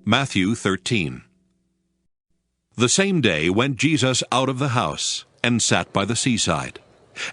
Matthew 13. The same day went Jesus out of the house, and sat by the seaside.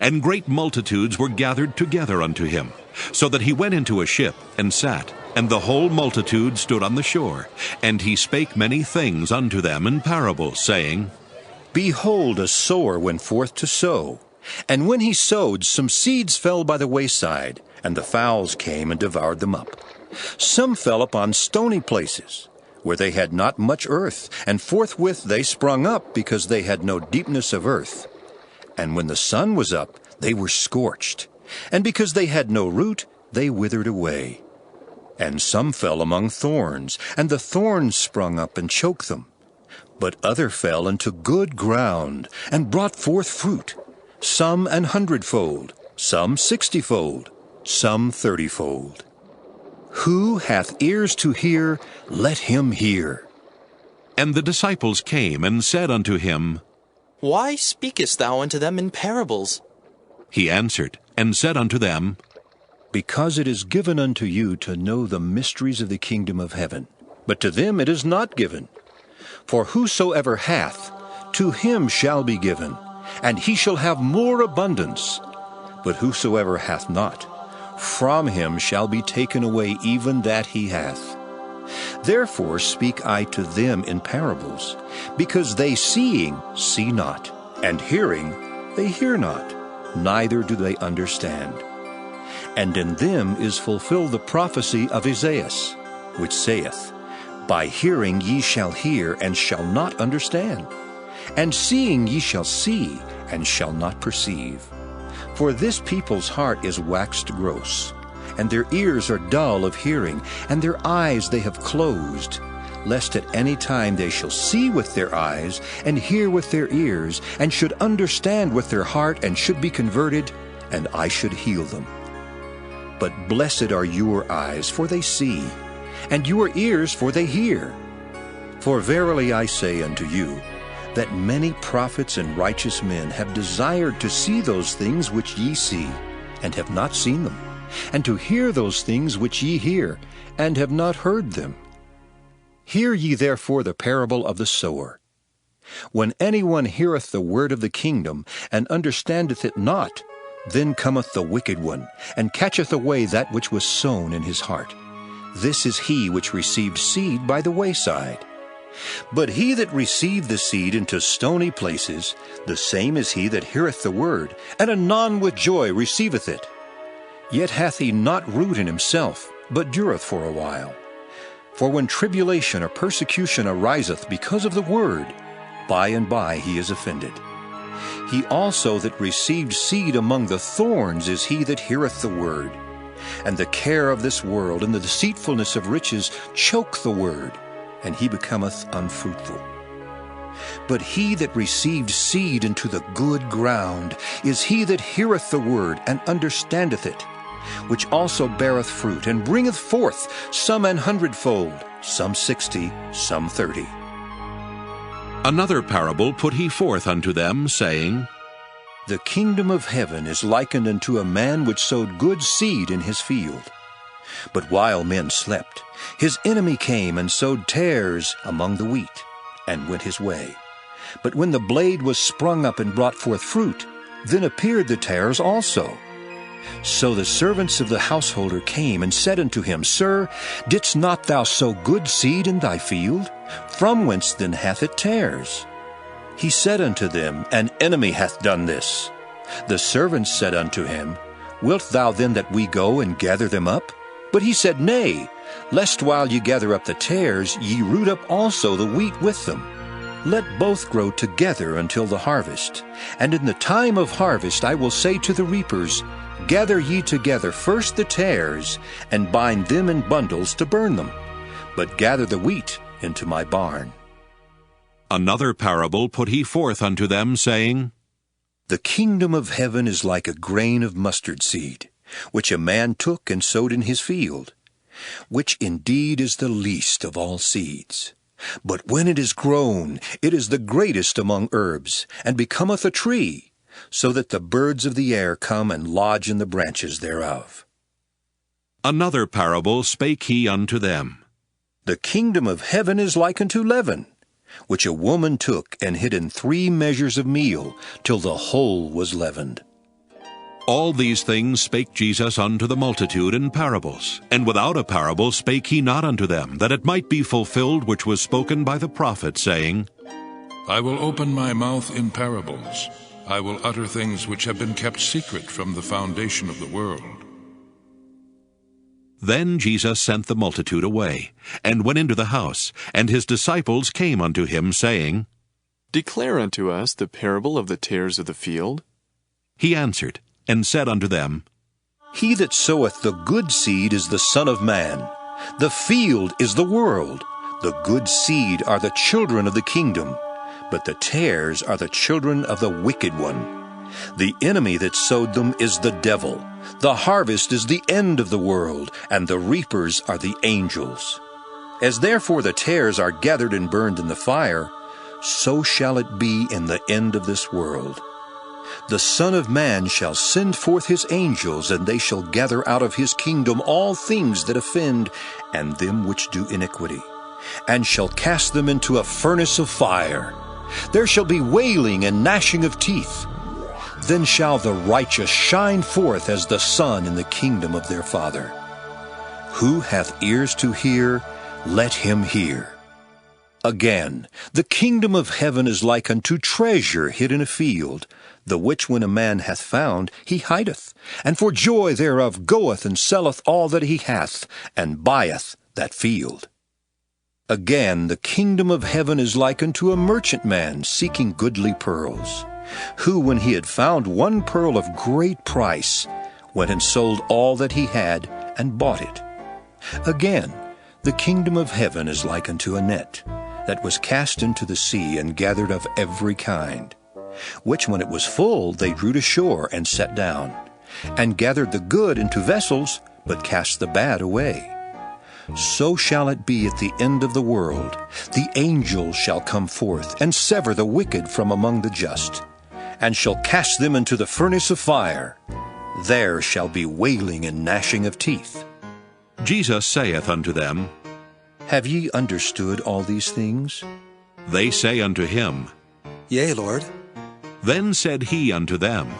And great multitudes were gathered together unto him, so that he went into a ship, and sat, and the whole multitude stood on the shore. And he spake many things unto them in parables, saying, Behold, a sower went forth to sow. And when he sowed, some seeds fell by the wayside, and the fowls came and devoured them up. Some fell upon stony places, where they had not much earth, and forthwith they sprung up, because they had no deepness of earth. And when the sun was up, they were scorched, and because they had no root, they withered away. And some fell among thorns, and the thorns sprung up and choked them. But other fell into good ground, and brought forth fruit, some 100-fold, some 60-fold, some 30-fold. Who hath ears to hear, let him hear. And the disciples came and said unto him, Why speakest thou unto them in parables? He answered and said unto them, Because it is given unto you to know the mysteries of the kingdom of heaven, but to them it is not given. For whosoever hath, to him shall be given, and he shall have more abundance. But whosoever hath not, from him shall be taken away even that he hath. Therefore speak I to them in parables, because they seeing see not, and hearing they hear not, neither do they understand. And in them is fulfilled the prophecy of Esaias, which saith, By hearing ye shall hear, and shall not understand, and seeing ye shall see, and shall not perceive. For this people's heart is waxed gross, and their ears are dull of hearing, and their eyes they have closed, lest at any time they shall see with their eyes, and hear with their ears, and should understand with their heart, and should be converted, and I should heal them. But blessed are your eyes, for they see, and your ears, for they hear. For verily I say unto you, that many prophets and righteous men have desired to see those things which ye see, and have not seen them, and to hear those things which ye hear, and have not heard them. Hear ye therefore the parable of the sower. When any one heareth the word of the kingdom, and understandeth it not, then cometh the wicked one, and catcheth away that which was sown in his heart. This is he which received seed by the wayside. But he that received the seed into stony places, the same is he that heareth the word, and anon with joy receiveth it. Yet hath he not root in himself, but dureth for a while. For when tribulation or persecution ariseth because of the word, by and by he is offended. He also that received seed among the thorns is he that heareth the word. And the care of this world and the deceitfulness of riches choke the word, and he becometh unfruitful. But he that received seed into the good ground is he that heareth the word, and understandeth it, which also beareth fruit, and bringeth forth some 100-fold, some 60, some 30. Another parable put he forth unto them, saying, The kingdom of heaven is likened unto a man which sowed good seed in his field. But while men slept, his enemy came and sowed tares among the wheat, and went his way. But when the blade was sprung up and brought forth fruit, then appeared the tares also. So the servants of the householder came and said unto him, Sir, didst not thou sow good seed in thy field? From whence then hath it tares? He said unto them, An enemy hath done this. The servants said unto him, Wilt thou then that we go and gather them up? But he said, Nay, lest while ye gather up the tares, ye root up also the wheat with them. Let both grow together until the harvest. And in the time of harvest I will say to the reapers, Gather ye together first the tares, and bind them in bundles to burn them, but gather the wheat into my barn. Another parable put he forth unto them, saying, The kingdom of heaven is like a grain of mustard seed, which a man took and sowed in his field, which indeed is the least of all seeds. But when it is grown, it is the greatest among herbs, and becometh a tree, so that the birds of the air come and lodge in the branches thereof. Another parable spake he unto them, The kingdom of heaven is like unto leaven, which a woman took and hid in 3 measures of meal, till the whole was leavened. All these things spake Jesus unto the multitude in parables, and without a parable spake he not unto them, that it might be fulfilled which was spoken by the prophet, saying, I will open my mouth in parables. I will utter things which have been kept secret from the foundation of the world. Then Jesus sent the multitude away, and went into the house, and his disciples came unto him, saying, Declare unto us the parable of the tares of the field. He answered, and said unto them, He that soweth the good seed is the Son of Man. The field is the world. The good seed are the children of the kingdom, but the tares are the children of the wicked one. The enemy that sowed them is the devil. The harvest is the end of the world, and the reapers are the angels. As therefore the tares are gathered and burned in the fire, so shall it be in the end of this world. The Son of Man shall send forth his angels, and they shall gather out of his kingdom all things that offend, and them which do iniquity, and shall cast them into a furnace of fire. There shall be wailing and gnashing of teeth. Then shall the righteous shine forth as the sun in the kingdom of their Father. Who hath ears to hear, let him hear. Again, the kingdom of heaven is like unto treasure hid in a field, the which when a man hath found, he hideth, and for joy thereof goeth and selleth all that he hath, and buyeth that field. Again, the kingdom of heaven is like unto a merchantman seeking goodly pearls, who, when he had found one pearl of great price, went and sold all that he had, and bought it. Again, the kingdom of heaven is like unto a net, that was cast into the sea, and gathered of every kind, which when it was full they drew to shore, and set down, and gathered the good into vessels, but cast the bad away. So shall it be at the end of the world. The angels shall come forth, and sever the wicked from among the just, and shall cast them into the furnace of fire. There shall be wailing and gnashing of teeth. Jesus saith unto them, Have ye understood all these things? They say unto him, Yea, Lord. Then said he unto them,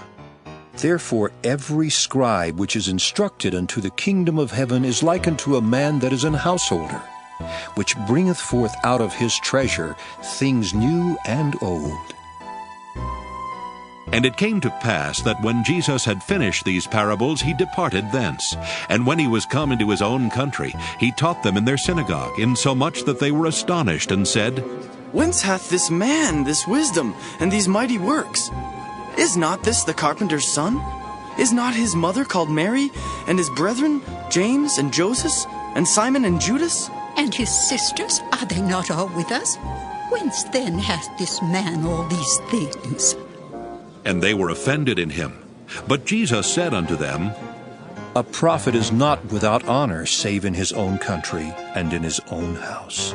Therefore every scribe which is instructed unto the kingdom of heaven is like unto a man that is an householder, which bringeth forth out of his treasure things new and old. And it came to pass that when Jesus had finished these parables, he departed thence. And when he was come into his own country, he taught them in their synagogue, insomuch that they were astonished, and said, Whence hath this man this wisdom and these mighty works? Is not this the carpenter's son? Is not his mother called Mary, and his brethren James and Joseph, and Simon and Judas? And his sisters, are they not all with us? Whence then hath this man all these things? And they were offended in him. But Jesus said unto them, A prophet is not without honor, save in his own country and in his own house.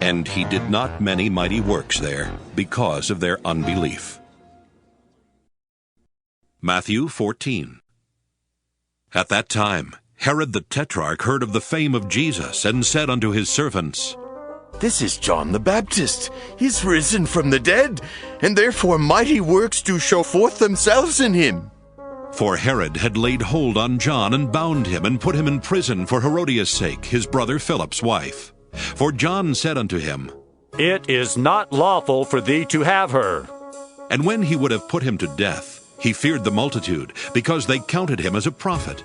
And he did not many mighty works there, because of their unbelief. Matthew 14. At that time Herod the Tetrarch heard of the fame of Jesus, and said unto his servants, This is John the Baptist. He is risen from the dead, and therefore mighty works do show forth themselves in him. For Herod had laid hold on John, and bound him, and put him in prison for Herodias' sake, his brother Philip's wife. For John said unto him, It is not lawful for thee to have her. And when he would have put him to death, he feared the multitude, because they counted him as a prophet.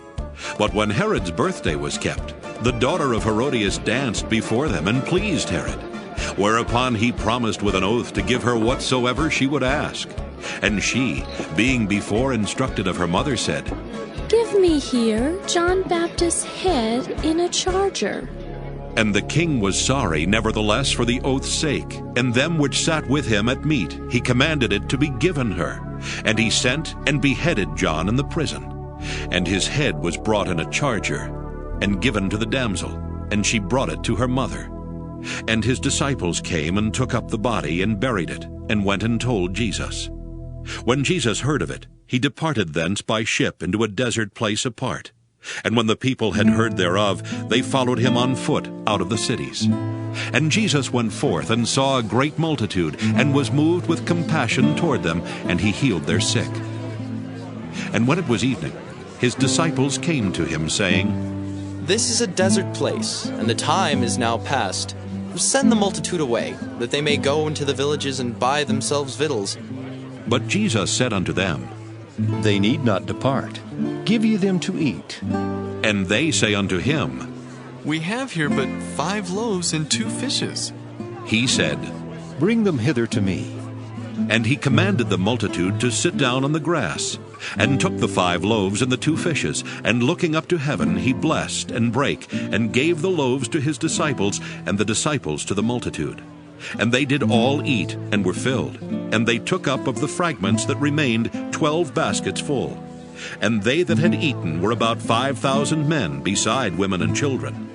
But when Herod's birthday was kept, the daughter of Herodias danced before them, and pleased Herod. Whereupon he promised with an oath to give her whatsoever she would ask. And she, being before instructed of her mother, said, Give me here John Baptist's head in a charger. And the king was sorry, nevertheless, for the oath's sake, and them which sat with him at meat, he commanded it to be given her. And he sent and beheaded John in the prison. And his head was brought in a charger, and given to the damsel, and she brought it to her mother. And his disciples came and took up the body, and buried it, and went and told Jesus. When Jesus heard of it, he departed thence by ship into a desert place apart. And when the people had heard thereof, they followed him on foot out of the cities. And Jesus went forth and saw a great multitude, and was moved with compassion toward them, and he healed their sick. And when it was evening, his disciples came to him, saying, This is a desert place, and the time is now past. Send the multitude away, that they may go into the villages and buy themselves victuals. But Jesus said unto them, They need not depart. Give ye them to eat. And they say unto him, We have here but 5 loaves and 2 fishes. He said, Bring them hither to me. And he commanded the multitude to sit down on the grass, and took the 5 loaves and the 2 fishes, and looking up to heaven, he blessed, and brake, and gave the loaves to his disciples, and the disciples to the multitude. And they did all eat, and were filled. And they took up of the fragments that remained 12 baskets full. And they that had eaten were about 5,000 men, beside women and children.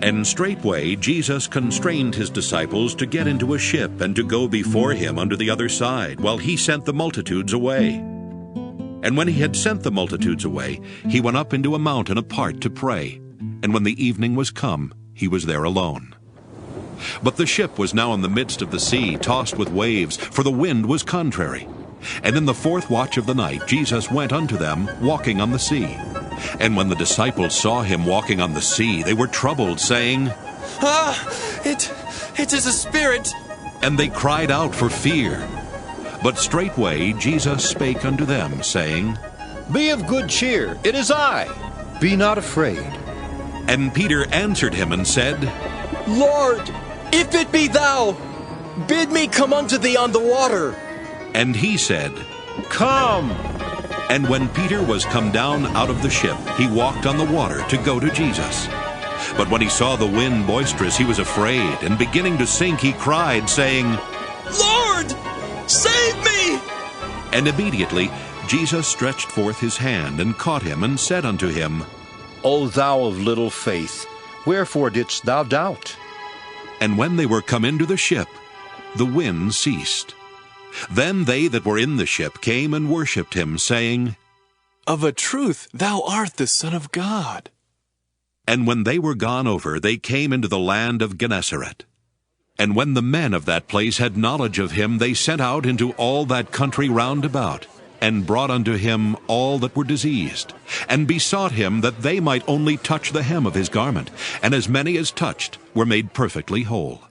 And straightway Jesus constrained his disciples to get into a ship, and to go before him unto the other side, while he sent the multitudes away. And when he had sent the multitudes away, he went up into a mountain apart to pray. And when the evening was come, he was there alone. But the ship was now in the midst of the sea, tossed with waves, for the wind was contrary. And in the 4th watch of the night Jesus went unto them, walking on the sea. And when the disciples saw him walking on the sea, they were troubled, saying, It is a spirit! And they cried out for fear. But straightway Jesus spake unto them, saying, Be of good cheer, it is I. Be not afraid. And Peter answered him and said, Lord, if it be thou, bid me come unto thee on the water. And he said, Come. And when Peter was come down out of the ship, he walked on the water to go to Jesus. But when he saw the wind boisterous, he was afraid, and beginning to sink, he cried, saying, Lord, save me! And immediately Jesus stretched forth his hand, and caught him, and said unto him, O thou of little faith, wherefore didst thou doubt? And when they were come into the ship, the wind ceased. Then they that were in the ship came and worshipped him, saying, Of a truth, thou art the Son of God. And when they were gone over, they came into the land of Gennesaret. And when the men of that place had knowledge of him, they sent out into all that country round about, and brought unto him all that were diseased, and besought him that they might only touch the hem of his garment, and as many as touched were made perfectly whole.